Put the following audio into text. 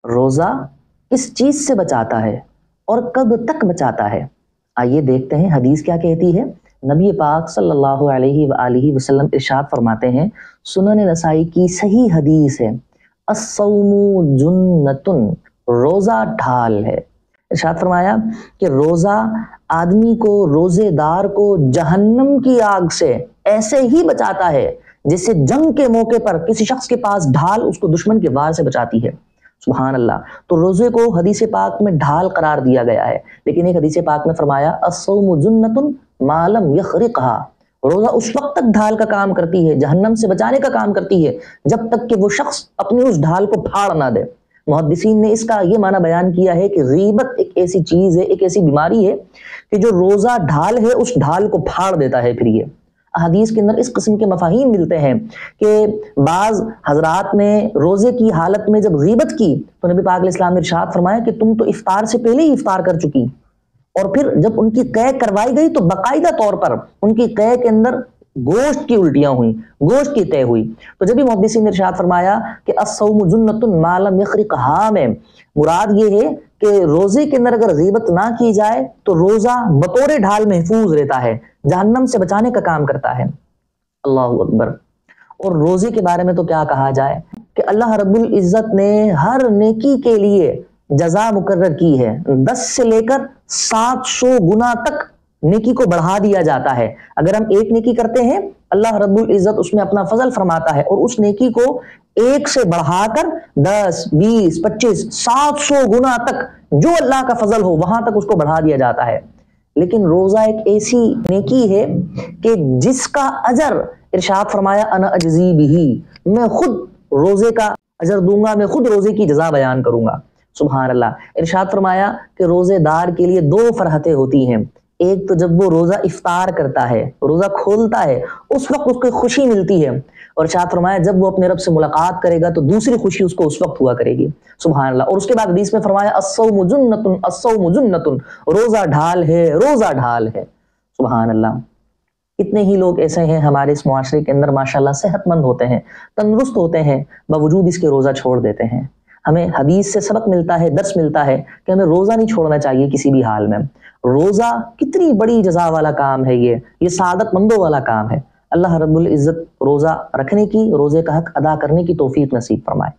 روزہ کس چیز سے بچاتا ہے اور کب تک بچاتا ہے؟ آئیے دیکھتے ہیں حدیث کیا کہتی ہے۔ نبی پاک صلی اللہ علیہ وآلہ وسلم ارشاد فرماتے ہیں، سنن نسائی کی صحیح حدیث ہے، الصوم جنتن، روزہ ڈھال ہے۔ ارشاد فرمایا کہ روزہ آدمی کو، روزے دار کو جہنم کی آگ سے ایسے ہی بچاتا ہے جیسے جنگ کے موقع پر کسی شخص کے پاس ڈھال اس کو دشمن کے وار سے بچاتی ہے۔ سبحان اللہ۔ تو روزے کو حدیث پاک میں ڈھال قرار دیا گیا ہے، لیکن ایک حدیث پاک میں فرمایا الصوم جنۃ ما لم یخرقھا، روزہ اس وقت تک ڈھال کا کام کرتی ہے، جہنم سے بچانے کا کام کرتی ہے، جب تک کہ وہ شخص اپنی اس ڈھال کو پھاڑ نہ دے۔ محدثین نے اس کا یہ معنی بیان کیا ہے کہ غیبت ایک ایسی چیز ہے، ایک ایسی بیماری ہے کہ جو روزہ ڈھال ہے اس ڈھال کو پھاڑ دیتا ہے۔ پھر یہ حدیث کے اندر اس قسم کے مفاہیم ملتے ہیں کہ بعض حضرات نے روزے کی حالت میں جب غیبت کی تو نبی پاک علیہ السلام نے ارشاد فرمایا کہ تم تو افطار سے پہلے ہی افطار کر چکی، اور پھر جب ان کی قے کروائی گئی تو باقاعدہ طور پر ان کی قے کے اندر گوشت کی الٹیاں ہوئیں، گوشت کی طے ہوئی۔ تو جب بھی محدثین نے ارشاد فرمایا کہ الصوم جنۃ ما لم یخرقھا میں مراد یہ ہے کہ روزے کے اندر اگر غیبت نہ کی جائے تو روزہ بطور ڈھال محفوظ رہتا ہے، جہنم سے بچانے کا کام کرتا ہے۔ اللہ اکبر۔ اور روزے کے بارے میں تو کیا کہا جائے کہ اللہ رب العزت نے ہر نیکی کے لیے جزا مقرر کی ہے، 10 سے لے کر 700 گنا تک نیکی کو بڑھا دیا جاتا ہے۔ اگر ہم ایک نیکی کرتے ہیں اللہ رب العزت اس میں اپنا فضل فرماتا ہے اور اس نیکی کو 1 سے بڑھا کر 10 20 25 700 گنا تک جو اللہ کا فضل ہو وہاں تک اس کو بڑھا دیا جاتا ہے۔ لیکن روزہ ایک ایسی نیکی ہے کہ جس کا اجر ارشاد فرمایا انا اجزی بہ، میں خود روزے کا اجر دوں گا، میں خود روزے کی جزا بیان کروں گا۔ سبحان اللہ۔ ارشاد فرمایا کہ روزے دار کے لیے 2 فرحتیں ہوتی ہیں، ایک تو جب وہ روزہ افطار کرتا ہے، روزہ کھولتا ہے، اس وقت اس کو خوشی ملتی ہے، اور ارشاد فرمایا جب وہ اپنے رب سے ملاقات کرے گا تو دوسری خوشی اس کو اس وقت ہوا کرے گی۔ سبحان اللہ۔ اور اس کے بعد حدیث میں فرمایا الصوم جنۃ، الصوم جنۃ، روزہ ڈھال ہے، روزہ ڈھال ہے۔ سبحان اللہ۔ کتنے ہی لوگ ایسے ہیں ہمارے اس معاشرے کے اندر ماشاءاللہ صحت مند ہوتے ہیں، تندرست ہوتے ہیں، باوجود اس کے روزہ چھوڑ دیتے ہیں۔ ہمیں حدیث سے سبق ملتا ہے، درس ملتا ہے کہ ہمیں روزہ نہیں چھوڑنا چاہیے کسی بھی حال میں۔ روزہ کتنی بڑی جزا والا کام ہے، یہ سعادت مندوں والا کام ہے۔ اللہ رب العزت روزہ رکھنے کی، روزے کا حق ادا کرنے کی توفیق نصیب فرمائے۔